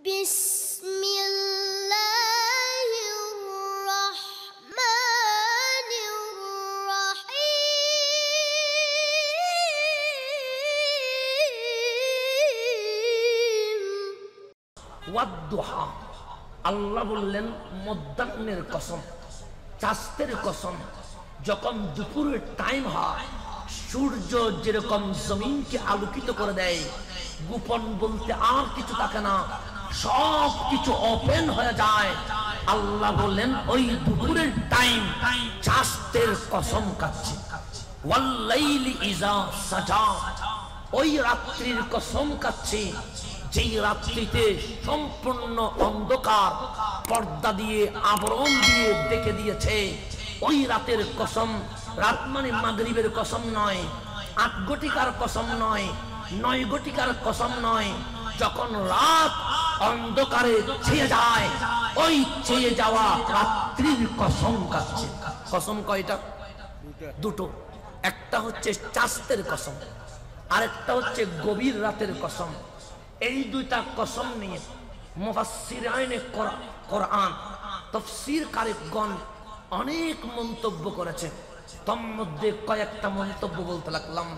بسم الله الرحمن الرحيم ওয়াদ্দুহা আল্লাহ বললেন মধ্যাহ্নের কসম, চাঁদের কসম। যখন দুপুরের টাইম হয়, সূর্য যেরকম জমিনকে আলোকিত করে দেয়, গোপন বলতে আর কিছু থাকে না, সব কিছু ওপেন হয়ে যায়। আল্লাহ বললেন ওই দুপুরের টাইম চাঁদের কসম খাচ্ছি। ওয়াল্লাইলি ইজা সাজা, ওই রাত্রির কসম খাচ্ছি যেই রাত্রিতে সম্পূর্ণ অন্ধকার পর্দা দিয়ে আবরণ দিয়ে ডেকে দিয়েছে। ওই রাতের কসম। রাত মানে মাগরিবের কসম নয়, 8 ঘটিকার কসম নয়, 9 ঘটিকার কসম নয়। যখন রাত অন্ধকারে ছেয়ে যায়, ওই ছেয়ে যাওয়া রাত্রির কসম খাচ্ছে। কসম কয়টা? দুটো। একটা হচ্ছে চাঁদের কসম, আরেকটা হচ্ছে গভীর রাতের কসম। এই দুইটা কসম নিয়ে মুফাসসিরাইনে কোরআন, তাফসীরকারীগণ অনেক মন্তব্য করেছে। তার মধ্যে কয়েকটা মন্তব্য বলতে লাগলাম।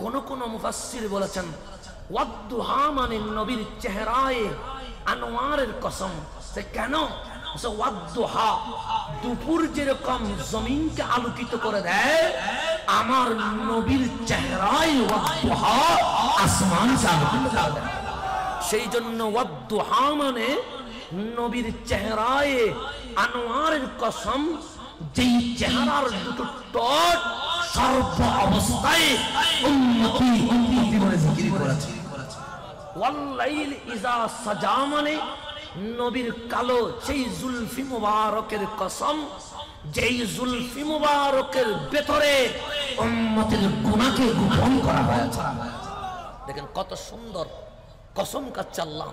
কোন মুফাসসির বলেছেন ওয়াদ্দুহা মানে নবীর চেহারায় আনোয়ারের কসম। সে কেন? ওয়াদ্দুহা দুপুর যেরকম জমিনকে আলোকিত করে দেয়, আমার নবীর চেহারায় ওয়াদ্দুহা আসমানকে আলোকিত করে দেয়। সেই জন্য ওয়াদ্দুহা মানে নবীর চেহারায় আনোয়ারের কসম, যেই চেহারার দুটো ঠোঁট সর্ব অবস্থায় উম্মতি উম্মতি বলে জিকির করেছে। ওয়াল্লাইল ইজা সাজা মানে নবীর কালো সেই জুলফি মুবারকের কসম, যেই জুলফি মুবারকের ভেতরে উম্মতের গুনাহকে গোপন করা হয়েছে। দেখেন কত সুন্দর কসম কাচ্ছে আল্লাহ।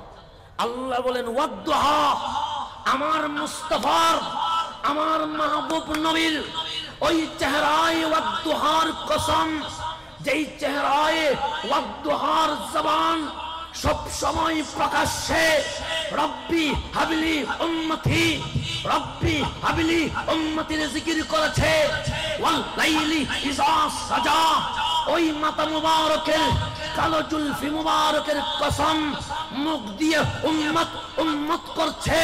আল্লাহ বলেন ওয়াদ্দুহা, আমার মুস্তাফার, আমার মাহবুব নবীর ওই চেহারায় ওয়াদ্দুহার কসম, যেই চেহারায় ওয়াদ্দুহার জবান সব সময় প্রকাশ্যে রব্বি হাবিলি উম্মতি, রব্বি হাবিলি উম্মতির জিকির করেছে। ওয়াল লাইলি ইজা সাজা, ওই মাথা মুবারকের কালো জুলফি মুবারকের কসম, মুখ দিয়ে উম্মত উম্মত করছে।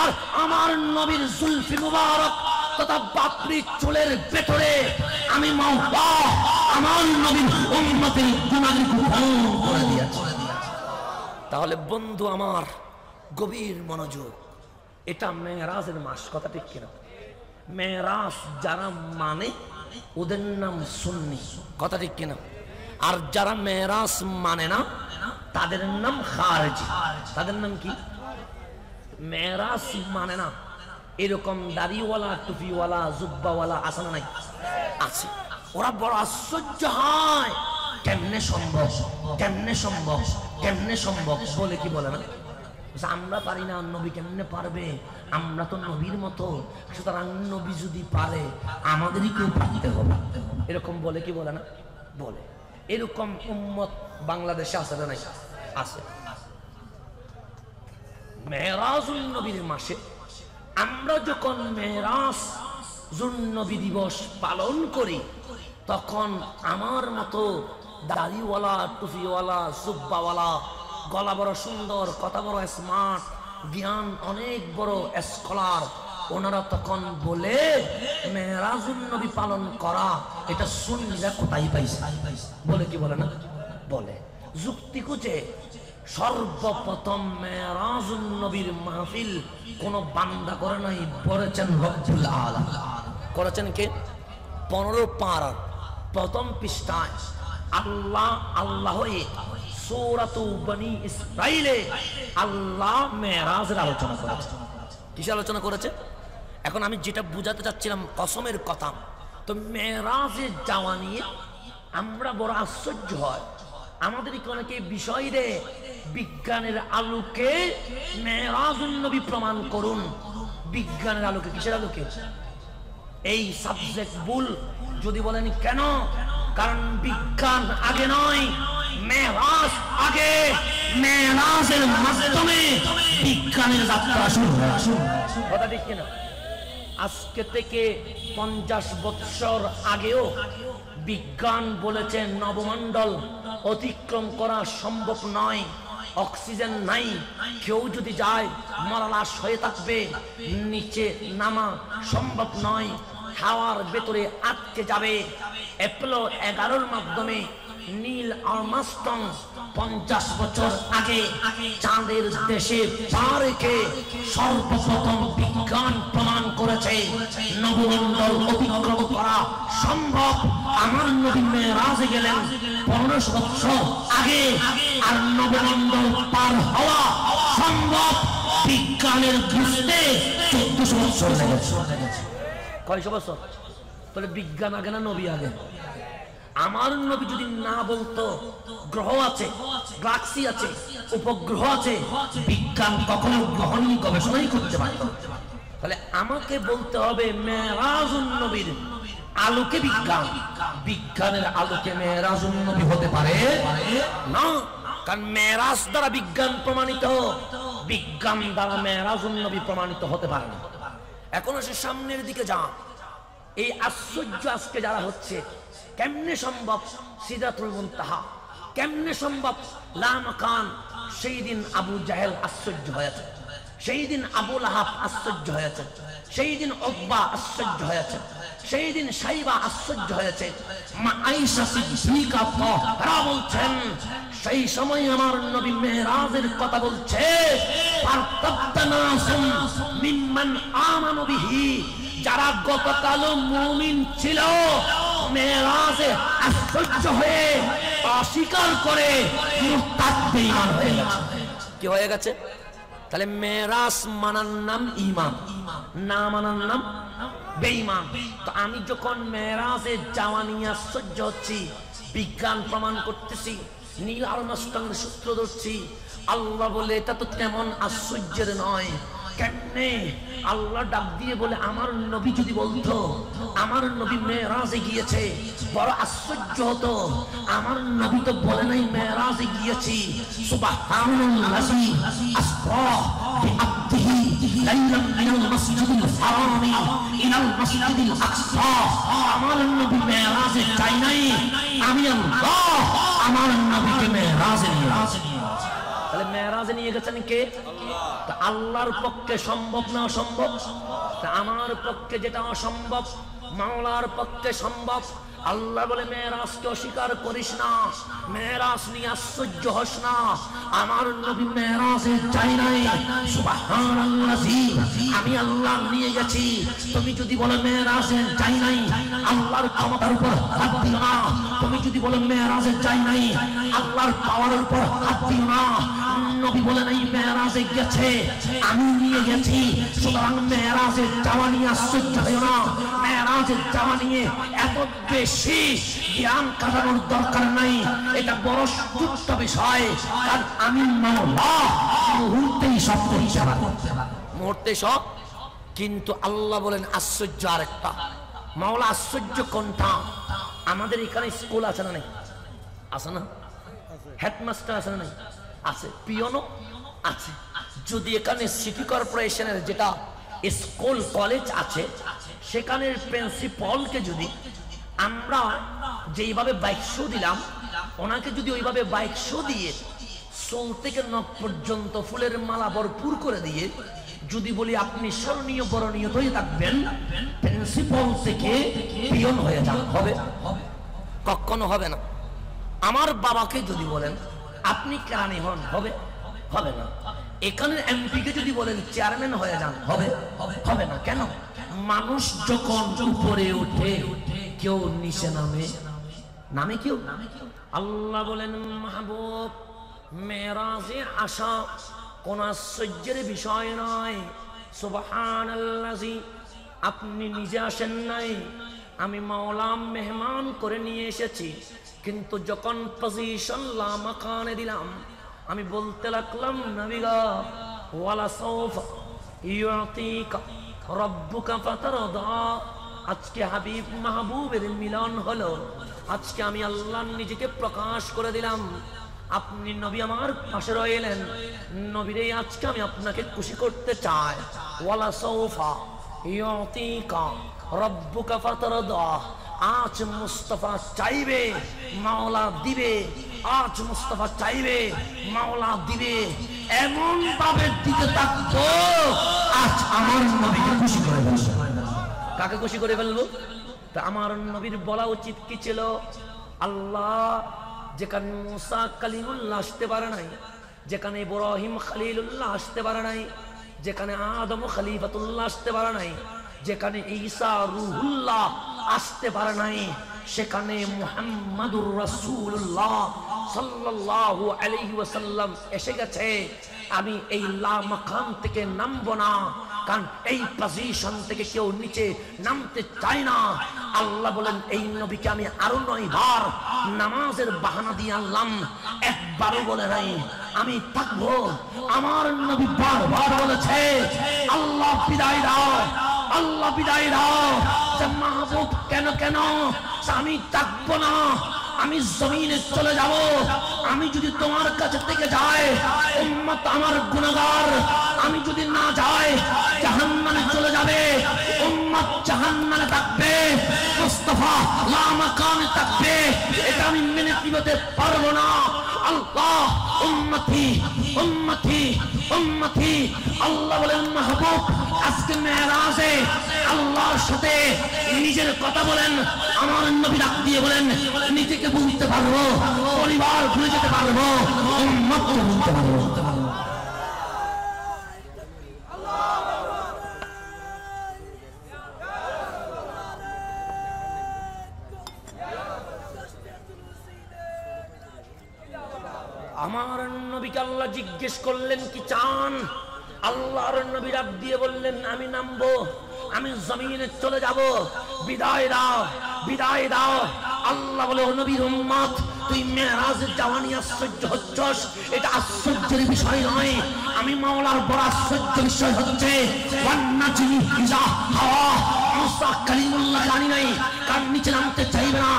আর আমার নবীর জুলফি মুবারক তথা বাপরি চুলের ভেতরে আমি মাওলা আমার নবীর উম্মতের গুনাহ গোপন করে দিয়েছি। তাহলে বন্ধু আমার গভীর মনোযোগ, এটা মেরাজের মাস, কথা ঠিক কিনা? মেরাজ যারা মানে ওদের নাম সুন্নি, কথা ঠিক কিনা? আর যারা মেরাজ মানে না তাদের নাম খারেজি। তাদের নাম কি? মেরাজ মানে না এরকম দাড়িওয়ালা টুপিওয়ালা জুব্বাওয়ালা আছে না? নাই, আছে। ওরা বড় আশ্চর্য হয়, কেমনে সম্ভব, কেমনে সম্ভব, কেমনে সম্ভব বলে কি বলে না? আমরা পারি না, নবী কেমনে পারবে? আমরা তো নবীর মতো, সুতরাং নবী যদি পারে আমাদেরই কেউ পারতে হবে, এরকম বলে কি বলে না? বলে। এরকম উম্মত বাংলাদেশে আছে না? নাই, আছে। মেরাজুন নবীর মাসে আমরা যখন মেরাজুন নবী দিবস পালন করি, তখন আমার মতো দাড়িওয়ালা টুপিওয়ালা জুব্বাওয়ালা, গলা বড় সুন্দর, কথা বড় স্মার্ট, জ্ঞান অনেক বড় স্কলার, ওনারা তখন বলে মেরাজুন নবী পালন করা এটা সুন্নিরা কোথায় পাইছে? বলে কি বলে না? বলে। যুক্তি খুঁজে সর্বপ্রথম মেরাজুন নবীর মাহফিল কোন বান্দা করে নাই, করেছেন রব্বুল আলামিন। করেছেন কে? 15 পারার প্রথম পৃষ্ঠায় আল্লাহ আল্লাহ সূরাতু বনি ইসরাইলে আল্লাহ মেরাজের আলোচনা করেছে। কিসের আলোচনা করেছে? এখন আমি যেটা বুঝাতে চাচ্ছিলাম কসমের কথা, তো মেরাজে যাওয়া নিয়ে আমরা বড় আশ্চর্য হয়। আমাদের অনেকে বিষয় রে বিজ্ঞানের আলোকে মেরাজুন নবী প্রমাণ করুন। বিজ্ঞানের আলোকে? কিসের আলোকে? এই সাবজেক্ট ভুল। যদি বলেন কেন? কারণ বিজ্ঞান আগে নয়, মেরাজ আগে। মেরাজের মাধ্যমে বিজ্ঞানের যাত্রা শুরু হয়। কথা ঠিক কিনা? আজকে থেকে 50 বৎসর আগেও বিজ্ঞান বলেছে নবমণ্ডল অতিক্রম করা সম্ভব নয়, অক্সিজেন নাই, কেউ যদি যায় মরা লাশ হয়ে থাকবে, নিচে নামা সম্ভব নয়, হাওয়ার ভেতরে আটকে যাবে। অ্যাপোলো 11 মাধ্যমে নীল আর্মস্ট্রং 50 বছর আগে চাঁদের দেশে পা রেখে সর্বপ্রথম বিজ্ঞান প্রমাণ করেছে নবমণ্ডল অতিক্রম করা সম্ভব। আমার নবী মেরাজে গেলেন 1500 বছর আগে, আর নবমণ্ডল পার হওয়া সম্ভব বিজ্ঞানের দৃষ্টিতে 1400 বছর লেগেছে। কয়শো বছর? তাহলে বিজ্ঞান আগে না নবী আগে? আমার নবী যদি না বলতো গ্রহ আছে, গ্যালাক্সি আছে, উপগ্রহ আছে, বিজ্ঞান কখনো গ্রহণই গবেষণাই করতে পারত। তাহলে আমাকে বলতে হবে মেরাজুন নবীর আলোকে বিজ্ঞান, বিজ্ঞানের আলোকে মেরাজুন নবী হতে পারে না। কারণ মেরাজ দ্বারা বিজ্ঞান প্রমাণিত, বিজ্ঞান দ্বারা মেরাজুন নবী প্রমাণিত হতে পারে না। এখন সে সামনের দিকে যা, এই আশ্চর্য আজকে যারা হচ্ছে, কেমনে সম্ভব সিদরাতুল মুনতাহা, কেমনে সম্ভব লামাকান? সেই দিন আবু জাহেল আশ্চর্য হয়েছে, সেই দিন আবু লাহাব আশ্চর্য হয়েছে, সেই দিন উকবা আশ্চর্য হয়েছে, সেই দিন সাইবা আশ্চর্য হয়েছে। মা আয়েশা সিদ্দিকা তারা বলছেন সেই সময় আমার নবী মেরাজের কথা বলছে, ফারতাবতানাসুম মিম্মান আমানু বিহি, যারা গতকাল মুমিন ছিল মেরাজে আশ্চর্য হয়ে অস্বীকার করে মুরতাদ বেঈমান হয়ে গেছে। কি হয়ে গেছে? তাহলে মেরাজ মানার নাম ঈমান, না মানার নাম বেঈমান। তো আমি যখন মেরাজে যাওয়া নিয়ে আশ্চর্য হচ্ছি, বিজ্ঞান প্রমাণ করতেছি, নীল আর্মস্ট্রংয়ের সূত্র ধরছি, আল্লাহ বলে এটা তো তেমন আশ্চর্যের নয়। কেমনে? আল্লাহ ডাক দিয়ে বলে আমার নবী যদি বলতো আমার নবী মেরাজে গিয়েছে, বড় আশ্চর্য হতো। আমার নবী তো বলে নাই মেরাজে গিয়েছি। সুবহানাল্লাযী আসরা বিআবদিহি লাইলান মিনাল মাসজিদিল হারামি ইলাল মাসজিদিল আকসা। আমার নবী মেরাজে যায় নাই, আমি আল্লাহ আমার নবীকে মেরাজে নিয়ে গেছি। তাহলে মেরাজে নিয়ে গেছেন কে? তা আল্লাহর পক্ষে সম্ভব না অসম্ভব? তা আমার পক্ষে যেটা অসম্ভব মাওলার পক্ষে সম্ভব। আল্লাহ বলে মেরাজকে অস্বীকার করিস না, মেরাজ নিয়ে আশ্চর্য হস না। আমার নবী মেরাজে যাই নাই, সুবহানাল্লাযী আমি আল্লাহ নিয়ে গেছি। তুমি যদি বলো মেরাজে যাই নাই, আল্লাহর ক্ষমতার উপর হাত দিও না। তুমি যদি বলো মেরাজে যাই নাই, আল্লাহর পাওয়ারের উপর হাত দিও না। নবী বলে নাই মেরাজে গেছে, আমি নিয়ে গেছি। সুতরাং মেরাজে যাওয়া নিয়ে আশ্চর্য হও না, মেরাজে যাওয়া নিয়ে এত বেশি জ্ঞান কাটানোর দরকার নাই। এটা বড় গুরুত্ব বিষয়, কারণ আমি মাওলা মুহূর্তেই সব করতে পারি, মুহূর্তে সব। কিন্তু আল্লাহ বলেন আশ্চর্য আরেকটা। মাওলা আশ্চর্য কোনটা? আমাদের এখানে স্কুল আছে না? নেই? আছে না? হেডমাস্টার আছে না? নেই? আছে। পিয়নো আছে। যদি এখানে সিটি কর্পোরেশনের যেটা স্কুল কলেজ আছে, সেখানের প্রিন্সিপালকে যদি আমরা যেইভাবে বাইক শো দিলাম, ওনাকে যদি ওইভাবে বাইক শো দিয়ে সোল থেকে নখ পর্যন্ত ফুলের মালা ভরপুর করে দিয়ে যদি বলি আপনি স্মরণীয় বরণীয় হয়ে থাকবেন, প্রিন্সিপাল থেকে পিয়ন হয়ে যান, হবে? কখনো হবে না। আমার বাবাকে যদি বলেন আপনি কেরানি হন, হবে? হবে না। এখানে এমপি কে যদি বলেন চেয়ারম্যান হয়ে যান, হবে? হবে না। কেন? মানুষ যখন উপরে ওঠে কেউ নিচে নামে, নামে কেউ। আল্লাহ বলেন মাহবুব মেরাজে আসা কোন আশ্চর্যের বিষয় নয়। সুবহানাল্লাযী আপনি নিজে আসেন নাই, আমি মাওলা মেহমান করে নিয়ে এসেছি। কিন্তু যখন পজিশন লামাকানে দিলাম, আমি বলতে লাগলাম নবী গো ওয়ালা সাউফা ইউতিকা রাব্বুকা ফাতারদা। আজকে হাবিব মাহবুবের মিলন হলো, আজকে আমি আল্লাহ নিজেকে প্রকাশ করে দিলাম। আপনি নবী আমার পাশে রইলেন, নবীরে আজকে আমি আপনাকে খুশি করতে চাই। ওয়ালা সাউফা ইউতিকা রাব্বুকা ফাতারদা, আজ মুস্তাফা চাইবে মাওলা দিবে, আজ মুস্তাফা চাইবে মাওলা দিবে, এমন ভাবে দিতে থাকবো আজ আমার নবীকে খুশি করে ফেলবো। কাকে খুশি করে ফেলবো? তা আমার নবীর বলা উচিত কি ছিল? আল্লাহ যেখানে মুসা কালিমুল্লাহ আসতে পারে নাই, যেখানে ইব্রাহিম খলিলুল্লাহ আসতে পারে নাই, যেখানে আদম খলিফাতুল্লাহ আসতে পারে নাই, যেখানে ঈসা রূহুল্লাহ আসতে পারে নাই, সেখানে মুহাম্মাদুর রাসূলুল্লাহ সাল্লাল্লাহু আলাইহি ওয়াসাল্লাম এসে গেছে। আমি এই লা মাকাম থেকে নামবো না, কারণ এই পজিশন থেকে কেউ নিচে নামতে চায় না। আল্লাহ বলেন এই নবীকে আমি আরো 9 বার নামাজের বাহানা দিয়ে আনলাম, একবারও বলে নাই আমি থাকবো। আমার নবী বারবার বলেছে আল্লাহ বিদায় দাও, আল্লাহ বিদায় দাও। যে মাহবুব কেন কেন আমি থাকবো না, আমি জমিনে চলে যাব। আমি যদি তোমার কাছে থেকে যাই উম্মত আমার গুনাহগার, আমি যদি না যাই জাহান্নামে চলে যাবে, উম্মত জাহান্নামে থাকবে, মুস্তাফা লা মাকামে থাকবে, এটা আমি মেনে নিতে পারবো না। আল্লাহ উম্মতি উম্মতি উম্মতি, আল্লাহ বলেন মাহবুব আজকে মেরাজে আল্লাহর সাথে নিজের কথা বলেন। আমার নবী ডাক দিয়ে বলেন নিজেকে বুঝতে পারবো, পরিবার ভুলে যেতে পারবো, উম্মত বুঝতে পারবো। আমার নবীকে আল্লাহ জিজ্ঞেস করলেন কি চান? আল্লাহর নবী ডাক দিয়ে বললেন আমি নামবো, আমি জমিনে চলে যাব, বিদায় দাও, বিদায় দাও। আল্লাহ বলে ও নবীর উম্মত তুই মেরাজে যাওয়া নিয়ে আশ্চর্য হচ্ছস, এটা আশ্চর্যের বিষয় নয়। আমি মাওলার বড় আশ্চর্য বিষয় হচ্ছে ওয়ান্নাজিমি ইজা হাওয়া, মুসা কালিমুল্লাহ জানি নাই কার নিচে নামতে চাইবে না,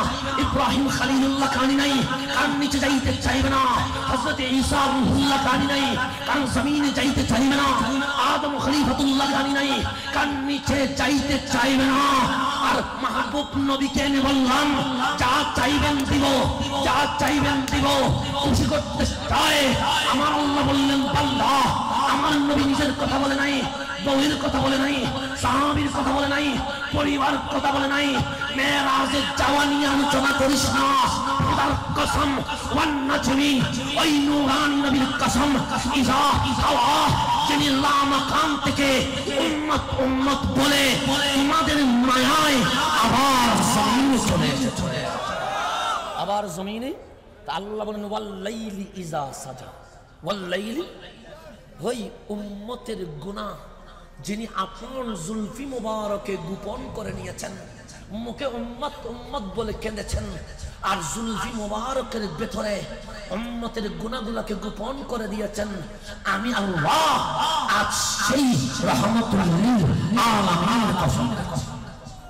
ইব্রাহিম খলিলুল্লাহ জানি নাই কার নিচে যাইতে চাইবে না, হযরত ঈসা রূহুল্লাহ জানি নাই কার জমিনে যাইতে চাইবে না, আদম খলিফাতুল্লাহ জানি নাই কার নিচে যাইতে চাইবে না। আর মাহবুব নবীকে আমি বললাম যা চাইবেন দিব, যা চাইবেন দিব, খুশি করতে চাই। আমার আল্লাহ বললেন বান্দা, আমার নবী নিজের কথা বলে নাই, বউয়ের কথা বলে নাই, সাহাবীর কথা বলে নাই, পরিবার কথা বলে নাই, মেরাজে যাওয়া নিয়ে আলোচনা করিস না। খোদার কসম ওয়ান নাজমি, ওই নূরানী নবীর কসম, ইজা হাওয়া যিনি লা মাকাম থেকে উম্মত উম্মত বলে তোমাদের মায়ায় আবার জমিনে চলে এসেছে, আবার জমিনে। তা আল্লাহ বলেন ওয়াল লাইলি ইজা সাজা, ওয়াল লাইলি, ওই উম্মতের গুনাহ যিনি আপন জুলফি মুবারকে গোপন করে নিয়েছেন, মুখে উম্মত উম্মত বলে কেঁদেছেন, আর জুলফি মুবারকের ভেতরে উম্মতের গুনাহগুলোকে গোপন করে দিয়েছেন। আমি আল্লাহ আজ সেই রাহমাতুল লিল আলামিনের কসম,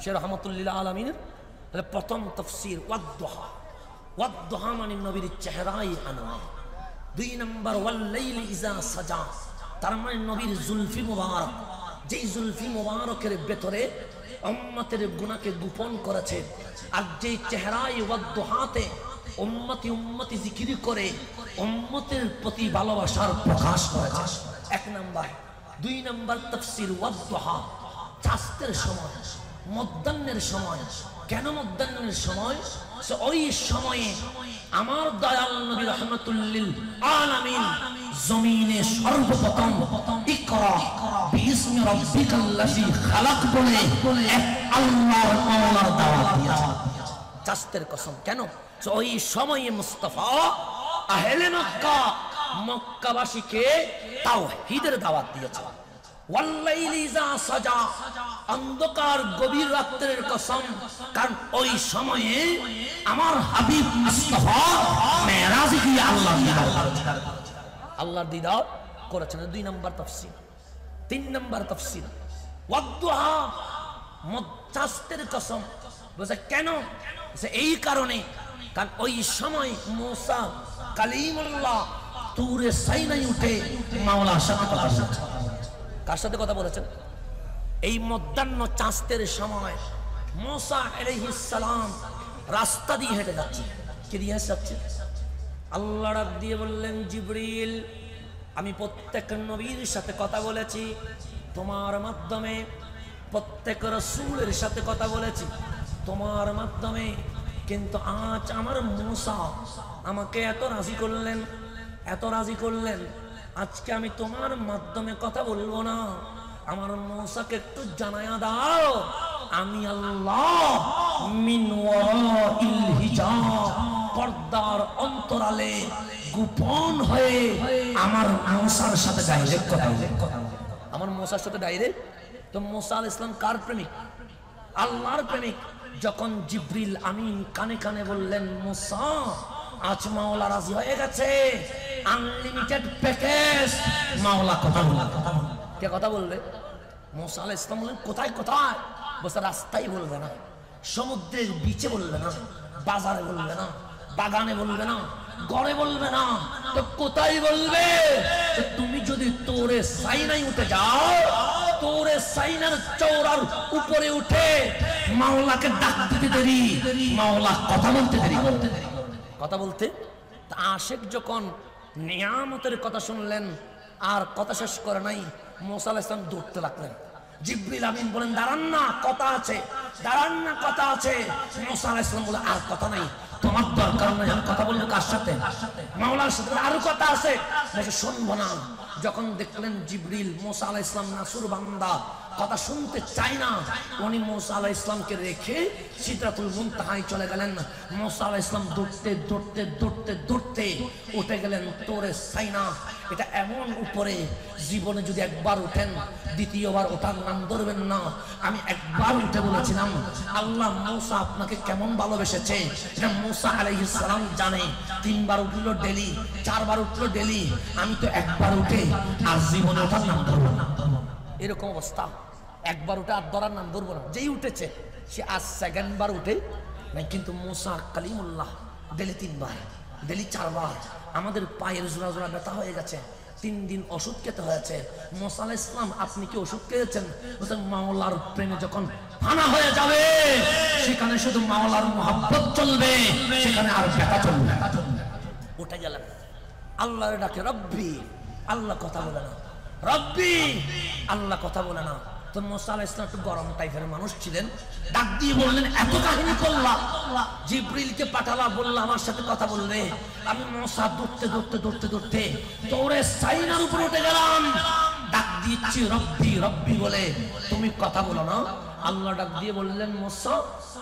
সেই রাহমাতুল লিল আলামিনের প্রথম তাফসীর ওয়াদ-দুহা। ওয়াদ-দুহা মানে নবীর চেহারাই আনোয়ার। 2 নম্বর ওয়াল লাইলি ইজা সাজা, তার মানে নবীর জুলফি মুবারক, যেই জুলফি মুবারকের ভেতরে উম্মতের গুনাহকে গোপন করেছে, আর যেই চেহারায় ওয়াদ-দুহাতে উম্মতি উম্মতি জিকির করে উম্মতের প্রতি ভালোবাসার প্রকাশ করেছে। 1 নম্বর। 2 নম্বর তাফসীর ওয়াদ-দুহা, চাঁদের সময়, মধ্যাহ্নের সময়। কেন মধ্যাহ্নের সময়? ওই সময়ে আমার দয়াল নবী রাহমাতুল লিল আলামিন জমিনে সর্বপ্রথম ইকরা বিইসমি রাব্বিকাল্লাযী খালাক বলে আল্লাহর মাওলার দাওয়াত দিয়েছে। চাঁদের কসম। কেন? ওই সময়ে মুস্তাফা আহলে মক্কা, মক্কাবাসীকে তাওহীদের দাওয়াত দিয়েছে। ওয়াল্লাইলি ইজা সাজা, অন্ধকার গভীর রাতের কসম, কারণ ওই সময়ে আমার হাবিব মুস্তাফা মেরাজে গিয়ে আল্লাহর দিদার করেছেন। 2 নম্বর তাফসীর। 3 নম্বর তাফসীর ওয়াদ-দুহা, চাঁদের কসম। বুঝে কেন? এই কারণে কারণ ওই সময় মুসা কালিমুল্লাহ তুরে সাইনাই উঠে মাওলার সাথে কথা বলেছেন। কার সাথে কথা বলেছেন? এই মধ্যাহ্ন চাঁদের সময় মুসা আলাইহিস সালাম রাস্তা দিয়ে হেঁটে যাচ্ছে। কে দিয়ে যাচ্ছে? আল্লাহ ডাক দিয়ে বললেন, জিবরিল, আমি প্রত্যেক নবীর সাথে কথা বলেছি তোমার মাধ্যমে, প্রত্যেক রাসূলের সাথে কথা বলেছি তোমার মাধ্যমে, কিন্তু আজ আমার মুসা আমাকে এত রাজি করলেন, আজকে আমি তোমার মাধ্যমে কথা বলবো না। আমার মুসাকে একটু জানায়া দাও আমি আল্লাহ মিন ওয়ারাইল হিজাব, পর্দার অন্তরালে গোপন হয়ে আমার মুসার সাথে ডাইরেক্ট কথা বলে। আমার মুসার সাথে ডাইরেক্ট। তো মুসা আলাইহিস সালাম কার প্রেমিক? আল্লাহর প্রেমিক। যখন জিবরিল আমিন কানে কানে বললেন, মুসা আজ মাওলা রাজি হয়ে গেছে, আনলিমিটেড প্যাকেজ, মাওলা কথা বলবে। কে কথা বলবে? মুসা আলাইহিস সালাম বললেন, কোথায় কোথায়? বলছে রাস্তায় বলবে না, সমুদ্রের বিচে বলবে না, বাজারে বলবে না, বাগানে বলবে না, ঘরে বলবে না, তো কোথায় বলবে? তুমি যদি তোরে সাইনাই উঠে যাও, তোরে সাইনার চওড়ার উপরে উঠে মাওলাকে ডাক দিতে দেরি, মাওলা কথা বলতে দেরি। কথা বলতে আশেক যখন নিয়ামতের কথা শুনলেন আর কথা শেষ করে নাই, মুসা আলাইহিস সালাম দৌড়তে লাগলেন। জিবরিল আমিন বলেন, দাঁড়ান না, কথা আছে, দাঁড়ান না, কথা আছে। মুসা আলাইহিস সালাম বলে, আর কথা নাই, তোমার দরকার নাই, আমি কথা বলবো কার সাথে? মাওলার সাথে। আরো কথা আছে, বলে শুনবো না। যখন দেখলেন জিবরিল মুসা আলাইহিস সালাম নাসুর বান্দা, কথা শুনতে চাই না, উনি মুসা আলাইহিস সালামকে রেখে সিদরাতুল মুনতাহায় চলে গেলেন। মুসা আলাইহিস সালাম দৌড়তে দৌড়তে দৌড়তে দৌড়তে উঠে গেলেন তোরে সাইনা। এটা এমন উপরে, জীবনে যদি একবার উঠেন দ্বিতীয়বার ওঠার নাম ধরবেন না। আমি একবার উঠে বলেছিলাম, আল্লাহ মুসা আপনাকে কেমন ভালোবেসেছে এটা মুসা আলাইহিস সালাম জানে। 3 বার উঠলো ডেলি, 4 বার উঠলো ডেলি, আমি তো একবার উঠে আর জীবনে ওঠার নাম ধরবো না। এরকম অবস্থা, একবার উঠে আর ধরার নাম ধরবো না। যেই উঠেছে সে আজ সেকেন্ড বার উঠে নাই। কিন্তু মুসা কালিমুল্লাহ ডেলি 3 বার, ডেলি 4 বার। আমাদের পায়ের জোড়া জোড়া ব্যথা হয়ে গেছে, 3 দিন ওষুধ খেতে হয়েছে। মুসা আলাইহিস সালাম, আপনি কি ওষুধ খেয়েছেন? মাওলার প্রেমে যখন ফানা হয়ে যাবে, সেখানে শুধু মাওলার মুহাব্বত চলবে, সেখানে আর ব্যথা চলবে না। উঠে গেলেন, আল্লাহর ডাকে রব্বি, আল্লাহ কথা বলে না, রব্বি, আল্লাহ কথা বলে না। তো মুসা আলাইহিস সালাম একটু গরম টাইপের মানুষ ছিলেন, ডাক দিয়ে বললেন, এত কাহিনী করলাম, জিবরিলকে পাঠালা, বললাম আমার সাথে কথা বলবে। আমি মুসা দৌড়তে দৌড়তে দৌড়তে দৌড়তে তোরে সাইনার উপর উঠে গেলাম, ডাক দিচ্ছি রব্বি রব্বি বলে, তুমি কথা বলো না। আল্লাহ ডাক দিয়ে বললেন, মুসা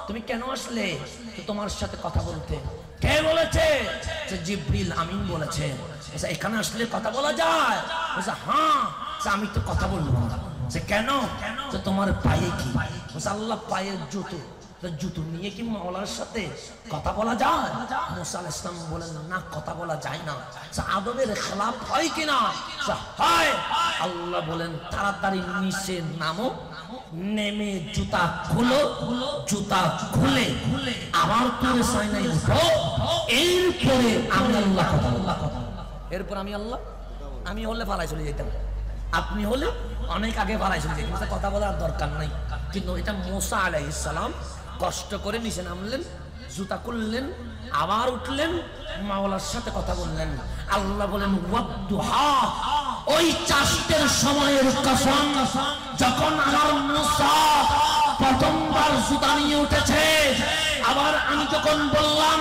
তুমি কেন আসলে? তো তোমার সাথে কথা বলতে। কে বলেছে? যে জিবরিল আমিন বলেছে। এখানে আসলে কথা বলা যায়? হ্যাঁ, আমি তো কথা বলবো না। কেন? তোমার পায়ে কি? আল্লাহ পায়ের জুতো, জুতো নিয়ে কি মাওলার সাথে কথা বলা যায়? মুসা আলাইহিস সালাম বলেন, না, কথা বলা যায় না। আদবের খেলাফ হয় কিনা? হয়। আল্লাহ বলেন, তাড়াতাড়ি নিচে নামো, নেমে জুতা খুলো, জুতা খুলে আবার তোর সাইনাই উঠো, এরপরে আমি আল্লাহ কথা বললাম। এরপর আমি আল্লাহ, আমি হলে ফালাই চলে যেতাম, আপনি হলে অনেক আগে পালাই চলে যেতেন, কথা বলার দরকার নাই। কিন্তু এটা মুসা আলাইহিস সালাম কষ্ট করে নিচে নামলেন, জুতা খুললেন, আবার উঠলেন, মাওলার সাথে কথা বললেন। আল্লাহ বলেন, ওয়াদুহা, ওই চাষের সময়ের কসম, যখন আমার মুসা প্রথমবার জুতা নিয়ে উঠেছে, আবার আমি যখন বললাম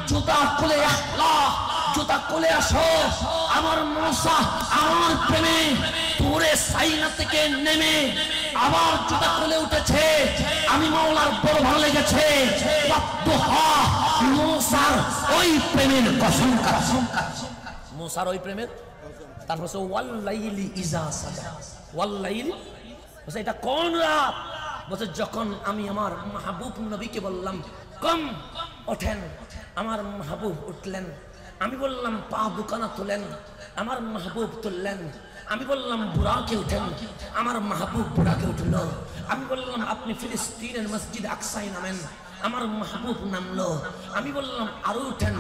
জুতা খুলে আসলা, জুতা খুলে আসো, আমার মুসা আমার প্রেমে পুরে সাইনা থেকে নেমে আবার জুতা খুলে উঠেছে। আমি মাওলার বড় ভালো লেগেছে। মুসার ওই প্রেমের কসম, মুসার ওই প্রেমের। তারপর ওয়াল্লাইলি ইজা সাজা, ওয়াল্লাইলি, এটা কোন রাত? বলছে যখন আমি আমার মাহবুব নবীকে বললাম কম ওঠেন, আমার মাহবুব উঠলেন। আমি বললাম পা দুখানা তোলেন, আমার মাহবুব তুললেন। আমি বললাম বুড়াকে উঠেন, আমার মাহবুব বুড়াকে উঠল। আমি বললাম আপনি ফিলিস্তিনের মসজিদ আকসায় নামেন, আমার মাহবুব নামলো। আমি বললাম আরো উঠেন,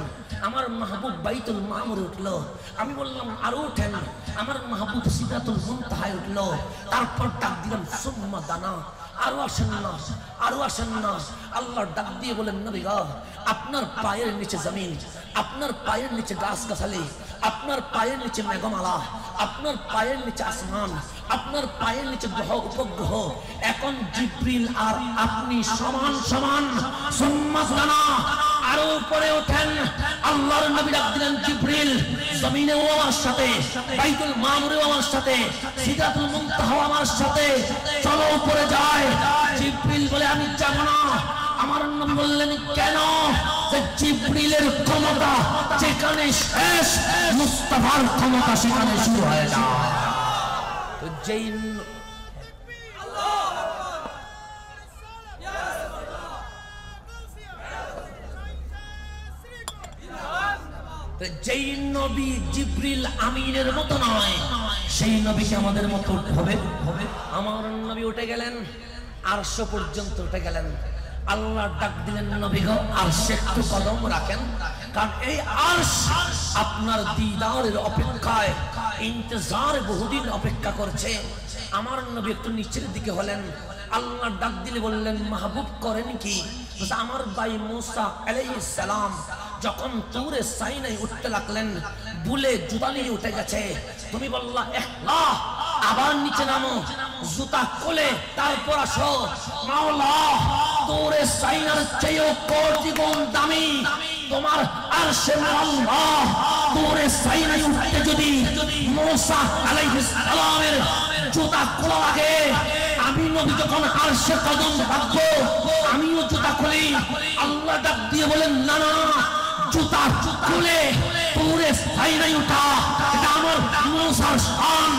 আমার মাহবুব বাইতুল মামুরে উঠলো। আমি বললাম আরো উঠেন, আমার মাহবুব সিদরাতুল মুনতাহায় উঠলো। তারপর ডাক দিলাম সুম্মা দানা, আরো আসেন না, আরো আসেন না। আল্লাহ ডাক দিয়ে বলেন নবী গো, আপনার পায়ের নিচে জমিন, আপনার পায়ের নিচে গাছ গাছালি, আপনার পায়ের নিচে মেঘমালা, আপনার পায়ের নিচে আসমান, আপনার পায়ের নিচে গ্রহ উপগ্রহ। এখন জিবরিল আর আপনি সমান সমান। সুম্মা দানা, আরো উপরে ওঠেন। আল্লাহর নবী ডাক দিলেন জিবরিল, জমিনেও আমার সাথে, বাইতুল মামুরেও আমার সাথে, সিদরাতুল মুনতাহাও আমার সাথে, চলো উপরে যায়। জিবরিল বলে আমি যাব না। আমার নবী বললেন কেন? যে জিবরিলের ক্ষমতা যেখানে শেষ, মুস্তাফার ক্ষমতা সেখানে শুরু হয়ে যায়। তো যেই যেই নবী জিবরিল আমিনের মতো নয়, সেই নবীকে আমাদের মতো হবে। আমার নবী উঠে গেলেন, আরশ পর্যন্ত উঠে গেলেন। আল্লাহ ডাক দিলেন নবী গো, আরশে একটু কদম রাখেন, কারণ এই আরশ আপনার দিদারের অপেক্ষায়, ইন্তজারে বহুদিন অপেক্ষা করছে। আমার নবী একটু নিচের দিকে হলেন। আল্লাহ ডাক দিলে বললেন মাহবুব করেন কি? আমার ভাই মুসা আলাইহিস সালাম যখন তুরে সাইনায় উঠতে লাগলেন, বুলে জুতা নিয়ে উঠে গেছে। তুমি বললা ইখলাহ, আবার নিচে নামো, জুতা খুলে তারপর আসো। মাওলা, তুরে সাইনার চেয়েও কোটি গুণ দামি তোমার আরশে আল্লাহ। তুরে সাইনায় উঠতে যদি মুসা আলাইহিস সালামের জুতা খোলা লাগে, আমি নবী যখন আরশে কদম রাখবো, আমিও জুতা খুলি। আল্লাহ ডাক দিয়ে বলেন না না, জুতা খুলে পুরে সাইনায় উঠা, এটা আমার মুসার শান।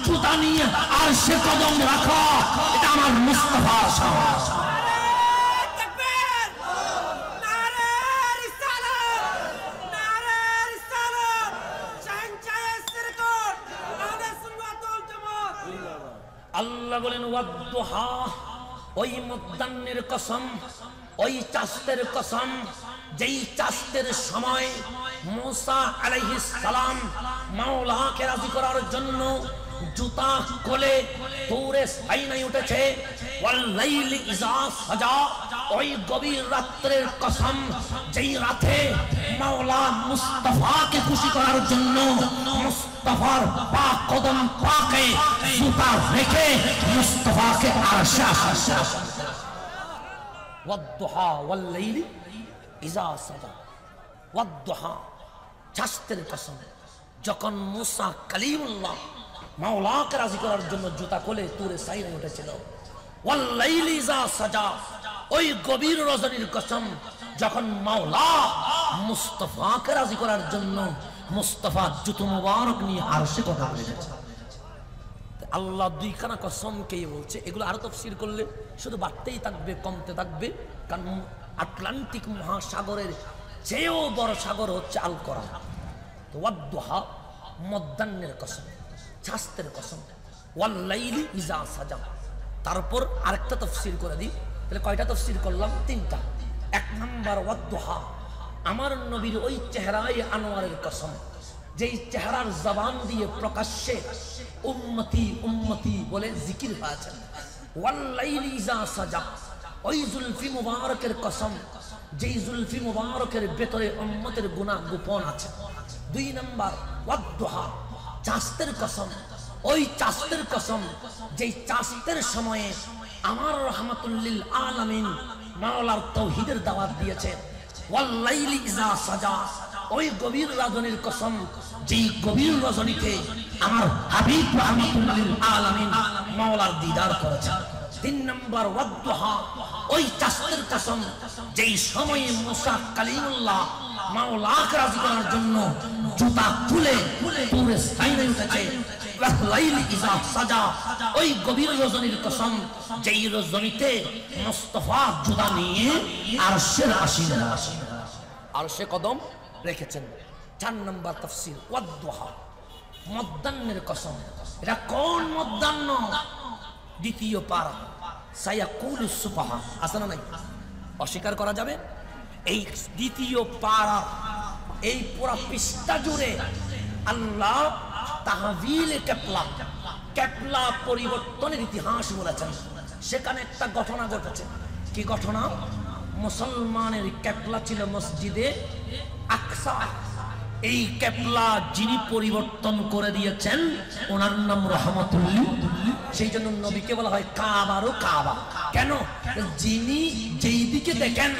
জুতা নিয়ে আরশে কদম রাখা, এটা আমার মুস্তাফার শান। আল্লাহ বলেন ওয়াদ্দুহা, ওই মধ্যাহ্নের কসম, ওই চাঁদের কসম, যেই চাঁদের সময় মুসা আলাইহিস সালাম মাওলাকে রাজি করার জন্য জুতা খুলে তুরে সাইনায় উঠেছে। ওয়াল লাইলি ইজা সাজা, ওই গভীর রাত্রের কসম, যেই রাতে মাওলা মুস্তাফাকে খুশি করার জন্য মুস্তাফার পাক কদম পাকে জুতা রেখে মুস্তাফাকে আরশে আসা। ওয়াদ্দুহা ওয়াল লাইলি ইজা সাজা, ওয়াদ্দুহা, চাঁদের কসম, যখন মুসা কালিমুল্লাহ মাওলাকে রাজি করার জন্য জুতা খুলে তুরে সাইনায় উঠেছিল। ওয়াল লাইলি ইজা সাজা, ওই গভীর রজনীর কসম, যখন মাওলা মুস্তাফাকে রাজি করার জন্য মুস্তাফা জুতো মুবারক নিয়ে আরশে কথা বলে গেছে। আল্লাহ দুইখানা কসমকেই বলছে। এগুলো আরো তাফসীর করলে শুধু বাড়তেই থাকবে, কমতে থাকবে। কারণ আটলান্টিক মহাসাগরের চেয়েও বড় সাগর হচ্ছে আল কোরআন। তো ওয়াদ্দুহা, মধ্যাহ্নের কসম, চাঁদের কসম, ওয়াল লাইলি ইজা সাজা। তারপর আরেকটা তাফসীর করে দিই, তাহলে কয়টা তাফসীর করলাম? তিনটা। এক নাম্বার ওয়াদ্দুহা, আমার নবীর ওই চেহারায় আনোয়ারের কসম, যেই চেহারার জবান দিয়ে প্রকাশ্যে উম্মতি উম্মতি বলে জিকির হয়েছে। ওয়াল লাইলি ইজা সাজা, ওই জুলফি মুবারকের কসম, যেই জুলফি মুবারকের ভেতরে উম্মতের গুনাহ গোপন আছে। দুই নাম্বার ওয়াদ্দুহা, চাঁদের কসম, ওই চাঁদের কসম, যেই চাঁদের সময়ে আমার রাহমাতুল লিল আলামিন মাওলার তাওহীদের দাওয়াত দিয়েছে। ওয়াল লাইলি ইজা সাজা, ওই গভীর রজনীর কসম, যেই গভীর রজনীতে আমার হাবিব রাহমাতুল লিল আলামিন মাওলার দিদার করেছে। তিন নম্বর ওয়াদ্দুহা, ওই চাঁদের কসম, যেই সময়ে মুসা কালিমুল্লাহ মাওলাকে রাজি করার জন্য জুতা খুলে তুরে সাইনায় উঠেছে। লাইলি ইজা সাজা, ওই গভীর রজনীর কসম, যেই রজনীতে মুস্তাফা জুতা নিয়ে আরশের আসীনে আরশে কদম রেখেছেন। 4 নম্বর তাফসীর ওয়াদ্দুহা, মধ্যাহ্নের কসম। এটা কোন মধ্যাহ্ন? দ্বিতীয় পারা সায়াকুলুস সুফাহা, আছে না নাই? অস্বীকার করা যাবে? এই দ্বিতীয় পারা, এই পুরা পৃষ্ঠা জুড়ে আল্লাহ তাহবিলে কেবলা, কেবলা পরিবর্তনের ইতিহাস বলেছেন। সেখানে একটা ঘটনা ঘটেছে। কি ঘটনা? মুসলমানের কেবলা ছিল মসজিদে আকসা। এই কেবলা যিনি পরিবর্তন করে দিয়েছেন ওনার নাম রহমতুল্লিল। সেই জন্য নবীকে বলা হয় কাবারও কাবা। কেন? যিনি যেই দিকে দেখেন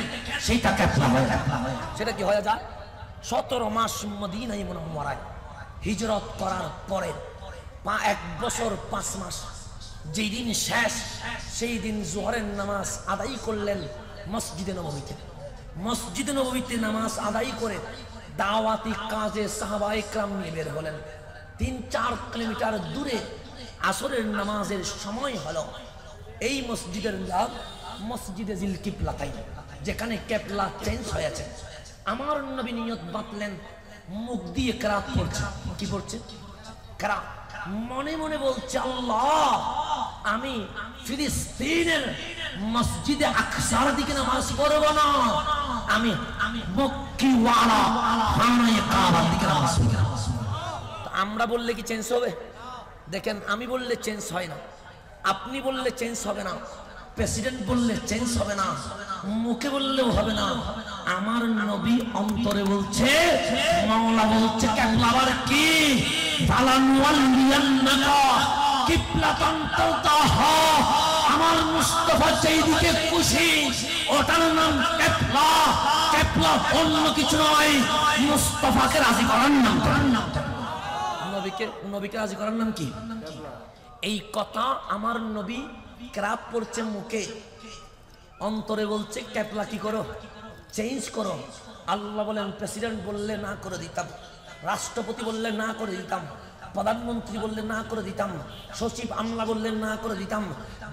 সেইটা কেবলা হয়। সেটা কি হয়ে যায়? 17 মাস মদিনায় মুনাওয়ারায় হিজরত করার পরে 1 বছর 5 মাস যেই দিন শেষ, সেই দিন জোহরের নামাজ আদায় করলেন মসজিদে নববীতে। মসজিদে নববীতে নামাজ আদায় করে দাওয়াতি কাজে সাহাবায়ে কেরাম নিয়ে বের হলেন। 3-4 কিলোমিটার দূরে আসরের নামাজের সময় হলো। এই মসজিদের নাম মসজিদে জিল কিবলাতাইন, যেখানে কেবলা চেঞ্জ হয়েছে। আমার নবী নিয়ত বাঁধলেন, মুখ দিয়ে কেরাত পড়ছে। কি পড়ছে? কেরাত। মনে মনে বলছে, আল্লাহ, আমি ফিলিস্তিনের মসজিদে আকসার দিকে নামাজ পড়ব না, আমি মক্কিওয়ালা খানায়ে কাবার দিকে নামাজ পড়ব। আমরা বললে কি চেঞ্জ হবে? দেখেন, আমি বললে চেঞ্জ হয় না, আপনি বললে চেঞ্জ হবে না, প্রেসিডেন্ট বললে চেঞ্জ হবে না, মুখে বললেও হবে না। আমার নবী অন্তরে বলছে, মাওলা বলছে, কেবলাবার কি কিবলাতান তালতাহা, আমার মুস্তাফা যেই দিকে খুশি ওটার নাম কেবলা। কেবলা অন্য কিছু নয়, মুস্তাফাকে রাজি করার নাম। নবীকে রাজি করার নাম কি? এই কথা আমার নবী কেরাত পড়ছে মুখে, অন্তরে বলছে কেবলা কি করো, চেঞ্জ করো। আল্লাহ বলেন, প্রেসিডেন্ট বললে না করে দিতাম, রাষ্ট্রপতি বললে না করে দিতাম, প্রধানমন্ত্রী বললে না করে দিতাম, সচিব আমলা বললে না করে দিতাম,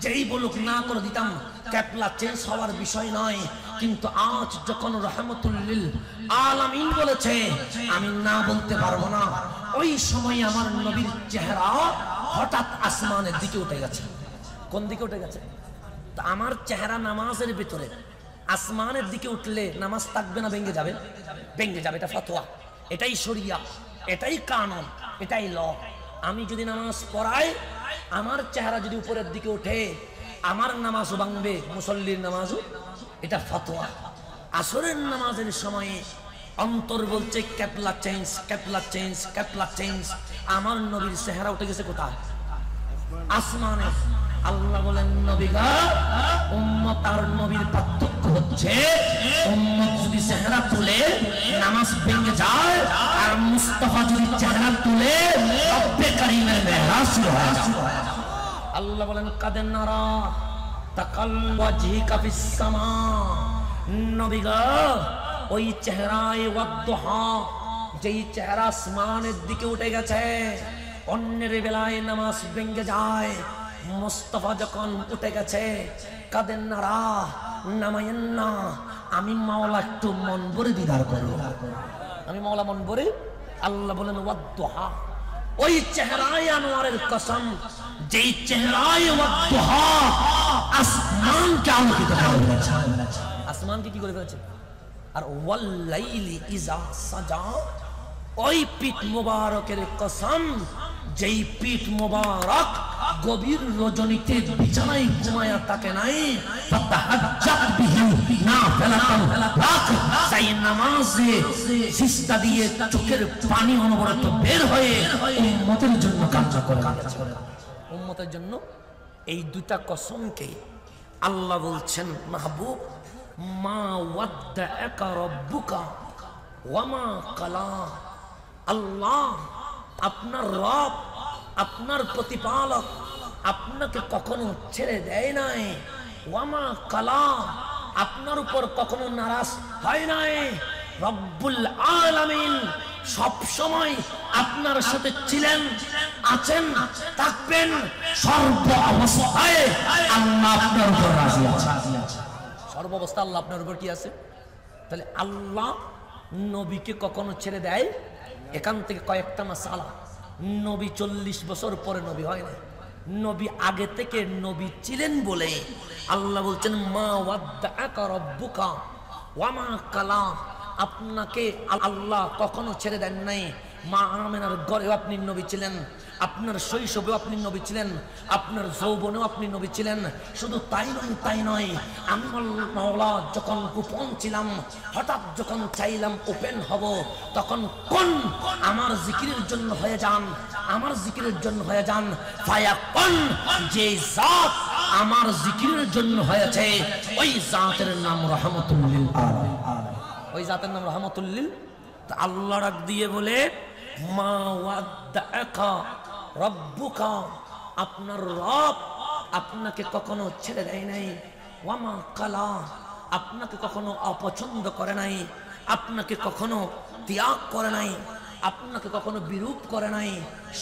যেই বলুক না করে দিতাম। কেবলা চেঞ্জ হওয়ার বিষয় নয়। কিন্তু আজ যখন রহমতুল্লিল আলামিন বলেছে, আমি না বলতে পারবো না। ওই সময় আমার নবীর চেহারা হঠাৎ আসমানের দিকে উঠে গেছে। কোন দিকে উঠে গেছে? তা আমার চেহারা নামাজের ভিতরে আসমানের দিকে উঠলে নামাজ থাকবে না ভেঙে যাবে? ভেঙে যাবে। এটা ফতোয়া, এটাই শরিয়া, এটাই কানুন, এটাই ল। আমি যদি নামাজ পড়াই, আমার চেহারা যদি উপরের দিকে ওঠে, আমার নামাজও ভাঙবে, মুসল্লির নামাজও। এটা ফতোয়া। আসরের নামাজের সময়ে অন্তর বলছে কেবলা চেঞ্জ, কেবলা চেঞ্জ, কেবলা চেঞ্জ। আমার নবীর চেহারা উঠে গেছে কোথায়? আসমানে। আল্লাহ বলেন, নবীগা, উম্মত আর নবীর পার্থক্য হচ্ছে, উম্মত যদি চেহারা তুলে নামাজ ভেঙে যায়, আর মুস্তাফা যদি চেহারা তুলে রব্বে কারীমের মেহরাজ শুরু হয়ে যায়। আল্লাহ বলেন, কাদের নারা তাকাল্লুজিকা ফিস সামা, নবীগা, ওই চেহারায় ওয়াদদুহা, যেই চেহারা আসমানের দিকে উঠে গেছে, অন্যের বেলায় নামাজ ভেঙে যায়। মুস্তাফা যখন উঠে গেছে, কাদের নারা, নামায়েন না, আমি মাওলা একটু মন ভরে দিদার করবো, আমি মাওলা মন ভরে। আল্লাহ বলেন, ওয়াদদুহা, ওই চেহারায় আনোয়ারের কসম, যেই চেহারায় ওয়াদদুহা আসমানকে আলোকিত করে ফেলেছে। আসমানকে কি করে ফেলেছে? আর ওয়াল্লাইলি ইজা সাজা, ওই পিঠ মুবারকের কসম, যেই পিঠ মুবারক গভীর রজনীতে বিছানায় ঘুমায়া থাকে নাই, ফাতাহাজ্জাত বিহি নাফিলাতান লাক, সেই নামাজে সিজদা দিয়ে চোখের পানি অনবরত বের হয়ে উম্মতের জন্য কান্না করে। উম্মতের জন্য এই দুইটা কসমকে আল্লাহ বলছেন, মাহবুব, মা ওয়াদ্দাআকা রাব্বুকা ওয়া মা কালা। আল্লাহ, আপনার রব, আপনার প্রতিপালক আপনাকে কখনো ছেড়ে দেয় নাই। ওয়া মা কালা, আপনার উপর কখনো নারাজ হয় নাই। রব্বুল আলামিন সব সময় আপনার সাথে ছিলেন, আছেন, থাকবেন। সর্ব অবস্থায় আল্লাহ আপনার উপর রাজি আছেন। সর্বাবস্থা আল্লাহ আপনার উপর কি আছে? তাহলে আল্লাহ নবীকে কখনো ছেড়ে দেয়? এখান থেকে কয়েকটা মাসালা। নবী 40 বছর পরে নবী হয় না, নবী আগে থেকে নবী ছিলেন বলে আল্লাহ বলছেন মা ওয়াদ্দাআকা রাব্বুকা ওয়া মা কালা। আপনাকে আল্লাহ কখনো ছেড়ে দেন নাই। মা আমেনার ঘরেও আপনি নবী ছিলেন, আপনার শৈশবেও আপনি নবী ছিলেন, আপনার যৌবনেও আপনি নবী ছিলেন। শুধু তাই নয়, আমি মাওলা যখন গোপন ছিলাম, হঠাৎ যখন চাইলাম ওপেন হব, তখন কোন আমার জিকিরের জন্য হয়ে যান, আমার জিকিরের জন্য হয়ে যান। ফায়াকুন, যে জাত আমার জিকিরের জন্য হয়েছে ওই জাতের নাম রহমাতুল লিল আলামিন। ওই জাতের নাম রহমাতুল লিল। আল্লাহ ডাক দিয়ে বলে মা ওয়াদ্দাআকা রাব্বুকা, আপনার রব আপনাকে কখনো ছেড়ে দেয় নাই। ওয়া মা কালা, আপনাকে কখনো অপছন্দ করে নাই, আপনাকে কখনো ত্যাগ করে নাই, আপনাকে কখনো বিরূপ করে নাই।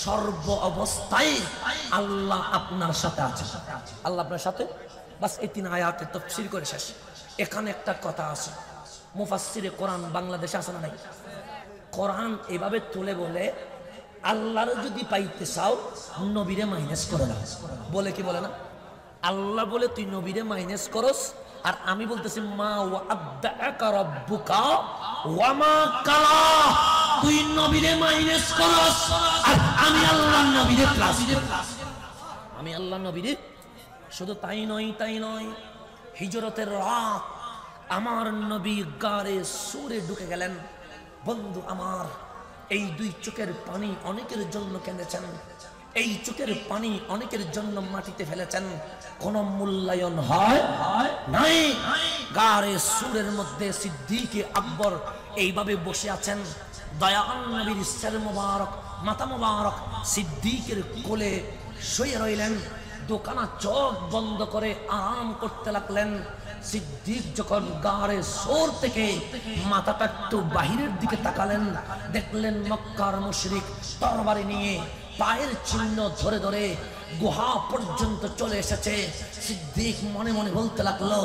সর্ব অবস্থায় আল্লাহ আপনার সাথে আছে। আল্লাহ আপনার সাথে। বাস এই 3 আয়াতে তাফসীর করে শেষ। এখানে একটা কথা আছে, মুফাসসিরে কোরআন বাংলাদেশে আছে না নাই? কোরআন এভাবে তুলে বলে আল্লাহর যদি পাইতে চাও নবীরে মাইনাস করে না। বলে কি বলে না? আল্লাহ বলে তুই নবীরে মাইনাস করস, আর আমি বলতেছি মা ওয়াদ্দাআকা রাব্বুকা ওয়া মা কালা, তুই নবীরে মাইনাস করস আর আমি আল্লাহ নবীরে প্লাস। আমি আল্লাহ নবীরে। শুধু তাই নয়, হিজরতের রাত আমার নবী গারে সুরে ঢুকে গেলেন। বন্ধু আমার, এই 2 চোখের পানি অনেকের জন্য কেঁদেছেন, এই চোখের পানি অনেকের জন্য মাটিতে ফেলেছেন, কোন মূল্যায়ন হয় নাই। গারে সুরের মধ্যে সিদ্দিকে আকবর এইভাবে বসে আছেন। দয়াল নবীর সির মোবারক, মাথা মোবারক সিদ্দিকের কোলে শুয়ে রইলেন। দোকানা চোখ বন্ধ করে আরাম করতে লাগলেন। সিদ্দিক যখন গারে সোর থেকে মাথাটা একটু বাহিরের দিকে তাকালেন, দেখলেন মক্কার মুশরিক তরবারি নিয়ে পায়ের চিহ্ন ধরে ধরে গুহা পর্যন্ত চলে এসেছে। সিদ্দিক মনে মনে বলতে লাগলো,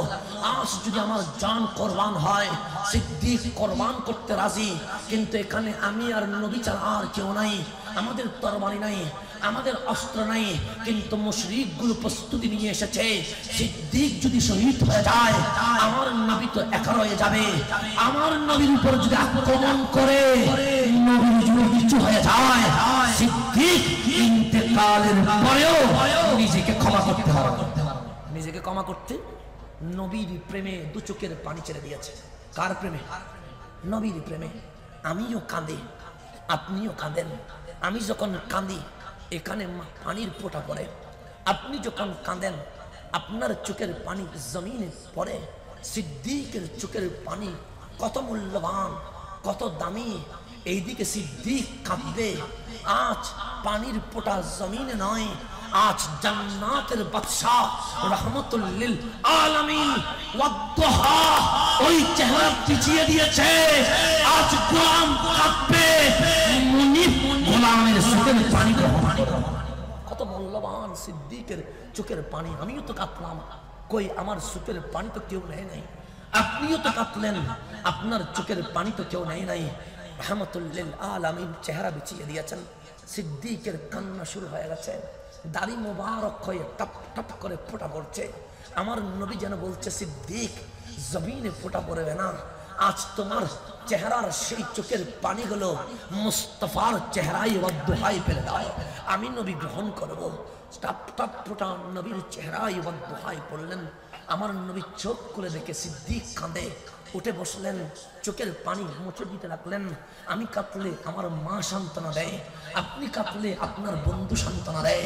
আজ যদি আমার জান কোরবান হয়, সিদ্দিক কোরবান করতে রাজি, কিন্তু এখানে আমি আর নবী ছাড়া আর কেউ নাই, আমাদের তরবারি নাই, আমাদের অস্ত্র নাই, কিন্তু মুশরিকগুলো প্রস্তুতি নিয়ে এসেছে। সিদ্দিক যদি শহীদ হয়ে যায়, আমার নবী তো একা রয়ে যাবে। আমার নবীর উপর যদি আক্রমণ করে নবীর যদি কিছু হয়ে যায়, সিদ্দিক ইন্তেকালের পরেও নিজেকে ক্ষমা করতে হবে। নিজেকে ক্ষমা করতে নবীর প্রেমে 2 চোখের পানি ছেড়ে দিয়েছে। কার প্রেমে? নবীর প্রেমে। আমিও কাঁদি, আপনিও কাঁদেন। আমি যখন কাঁদি এখানে পানির ফোঁটা পড়ে, আপনি যখন কাঁদেন আপনার চোখের পানি জমিনে পড়ে। সিদ্দিকের চোখের পানি কত মূল্যবান, কত দামি। এইদিকে সিদ্দিক কাঁদবে, আজ পানির ফোঁটা জমিনে নয়, আজ জান্নাতের বাদশা রহমাতুল লিল আলামিন ওয়াদ্দুহা ওই চেহারা পিছিয়ে দিয়েছে। আজ গোলাম কাঁদবে, মুনিব গোলামের চোখের পানি গ্রহণ। কত মূল্যবান সিদ্দিকের চোখের পানি। আমিও তো কাঁদলাম, কই আমার চোখের পানি তো কেউ নেয় নাই। আপনিও তো কাঁদলেন, আপনার চোখের পানি তো কেউ নেয় নাই। রহমাতুল লিল আলামিন চেহারা বিছিয়ে দিয়েছেন। সিদ্দিকের কান্না শুরু হয়ে গেছে, দাড়ি মোবারক হয়ে টপ টপ করে ফোঁটা পড়ছে। আমার নবী যেন বলছে, সিদ্দিক জমিনে ফোঁটা পড়বে না, আজ তোমার চেহারার সেই চোখের পানিগুলো মুস্তাফার চেহারায় ওয়াদ্দুহায় ফেলে দাও, আমি নবী গ্রহণ করব। টপ টপ ফোঁটা নবীর চেহারায় ওয়াদ্দুহায় পড়লেন। আমার নবী চোখ খুলে দেখে সিদ্দিক কাঁদে, উঠে বসলেন, চোখের পানি মুছে দিতে লাগলেন। আমি কাঁদলে আমার মা সান্ত্বনা দেয়, আপনি কাঁদলে আপনার বন্ধু সান্ত্বনা দেয়।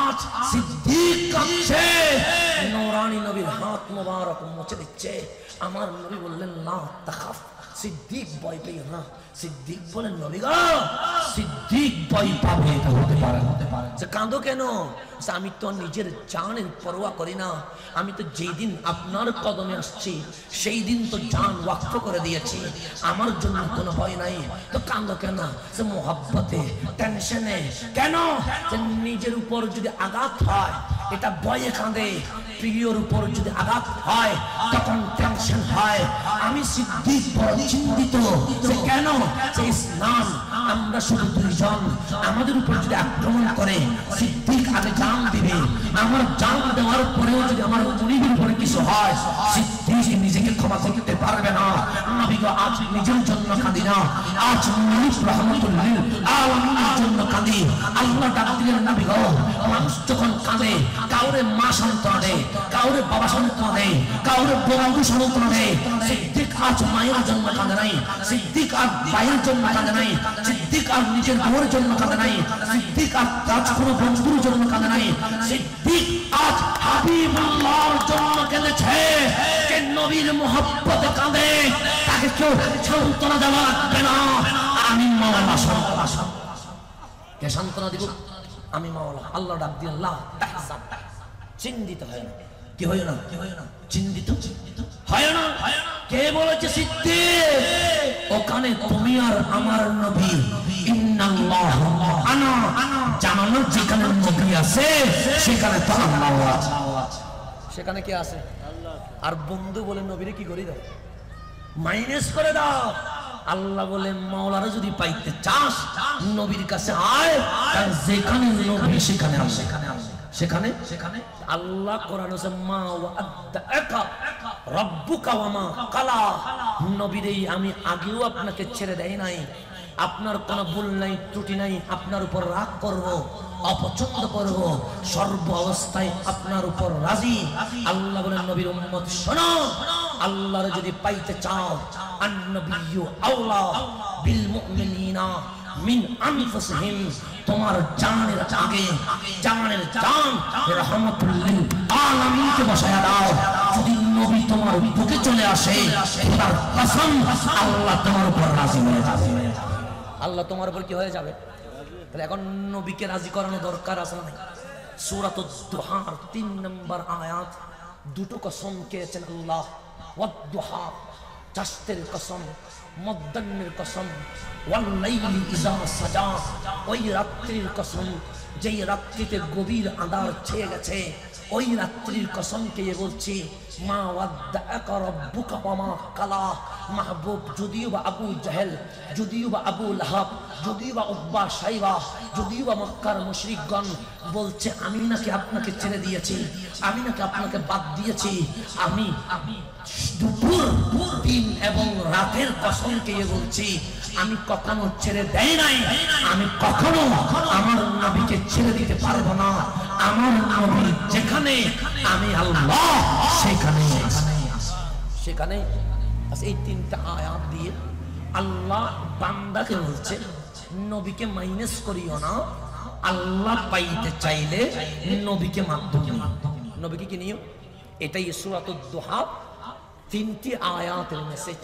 আজ সিদ্দিক কাঁদছে, নূরানী নবীর হাত মোবারক মুছে দিচ্ছে। আমার নবী বললেন, লা তাখাফ, সিদ্দিক ভয় পেও না। সিদ্দিক বলেন, নবী গো, সিদ্দিক ভয় পাবে এটা হতে পারে না। যে কাঁদো কেন? আমি তো নিজের জানের পরোয়া করি না, আমি তো যেই দিন আপনার কদমে আসছি সেই দিন তো জান ওয়াকফ করে দিয়েছি, আমার জন্য কোনো ভয় নাই। তো কাঁদো কেন? যে মোহাব্বতে, টেনশনে। কেন? যে নিজের উপর যদি আঘাত হয় এটা ভয়ে কাঁদে, প্রিয়র উপর যদি আঘাত হয় তখন টেনশন হয়। আমি সিদ্দিক বড় চিন্তিত, যে কেন? যে ইসলাম আমরা শুধু 2 জন, আমাদের উপর যদি আক্রমণ করে সিদ্দিক আগে জান দিবে, আমার জান দেওয়ার পরেও যদি আমার মুনিবের পরে কিছু হয়, সিদ্দিক নিজেকে ক্ষমা করতে পারবে না। নবী গো আজ নিজের জন্য কাঁদি না, আজ মুনিব রাহমাতুল লিল আলামিনের জন্য কাঁদি। আল্লাহ ডাক দিলেন নবী গো, মানুষ যখন কাঁদে, কাউরে মা সান্ত্বনা দেয়, কাউরে বাবা সান্ত্বনা দেয়, কাউরে বন্ধু সান্ত্বনা দেয়। সিদ্দিক আজ মায়ের জন্য কাঁদে নাই, সিদ্দিক আর ভাইয়ের জন্য কাঁদে নাই, সিদ্দিক আর নিজের বউয়ের জন্য কাঁদে নাই, সিদ্দিক আর তাজ কোনো বন্ধুর জন্য কাঁদে নাই, সিদ্দিক আজ হাবিবুল্লাহর জন্য কেঁদেছে। কে নবীর মোহাব্বতে কাঁদে তাকে কেউ সান্ত্বনা দেওয়া লাগবে না। আমি মাওলা সান্ত্বনা, কে সান্ত্বনা দিব? আমি মাওলা। আল্লাহ ডাক দিয়ে আল্লাহ তাহজান, চিন্তিত হয় না। কি হয় না? চিন্তিত হয় না। কে বলেছে সিদ্দিক? ওখানে তুমি আর আমার নবী, ইন্নাল্লাহ আনা, জানো যেখানে নবী আছে সেখানে তো আল্লাহ আছে। সেখানে কে আছে? আর বন্ধু বলে নবীরে কি করে দাও? মাইনাস করে দাও। আল্লাহ বলে মাওলারে যদি পাইতে চাস নবীর কাছে আয়, আর যেখানে নবী সেখানে আসে। সেখানে আল্লাহ কোরআনে বলেছে মা ওয়াদাকা রাব্বুকা ওয়া মা কালা। নবীরে আমি আগেও আপনাকে ছেড়ে দেই নাই, আপনার কোনো ভুল নাই, ত্রুটি নাই, আপনার উপর রাগ করব, অপছন্দ করব, সর্ব অবস্থায় আপনার উপর রাজি। আল্লাহ বলেন নবীর উম্মত শোনো, আল্লাহর যদি পাইতে চাও, আন-নবিয়্যু আওলা বিল মুমিনিনা মিন আনফুসিহিম, তোমার জানের আগে জানের জান রাহমাতুল লিল আলামিনকে বসায়া দাও। যদি নবী তোমার বুকে চলে আসে, খোদার কসম আল্লাহ তোমার উপর রাজি হয়ে যাবে। আল্লাহ তোমার উপর কি হয়ে যাবে? তাহলে এখন নবীকে রাজি করানো দরকার আছে না? সূরাতুদ দুহার 3 নম্বর আয়াত, দুটো কসম খেয়েছেন আল্লাহ। ওয়াদ-দুহা, চাঁদের কসম, মধ্যাহ্নের কসম, ওয়াল লাইলি ইযা সাজা, ওই রাত্রির কসম যেই রাত্রিতে গভীর আঁধার ছেয়ে গেছে, ওই রাত্রির কসমকে বলছি। মা ওয়াদাকা রাব্বুকা ওয়া মা কালা। মাহবুব যদিও বা আবু জাহেল, যদিও বা আবু লাহাব, যদিও বা উতবা সাইবা, যদিও বা মক্কার মুশরিকগণ বলছে আমি নাকি আপনাকে ছেড়ে দিয়েছি, আমি নাকি আপনাকে বাদ দিয়েছি, আমি দুপুর দিন এবং রাতের কসমকে বলছি আমি কখনো ছেড়ে দেই নাই, আমি কখনো আমার নবীকে ছেড়ে দিতে পারবো না। আমার নবী যেখানে আমি আল্লাহ সেখানে সেখানে। এই তিনটা আয়াত দিয়ে আল্লাহ বান্দাকে বলছে নবীকে মাইনাস করিও না, আল্লাহ পাইতে চাইলে নবীকে মাধ্যম নিও। নবীকে কি নিও? এটাই সূরাতুদ দুহা 3টি আয়াতের মেসেজ।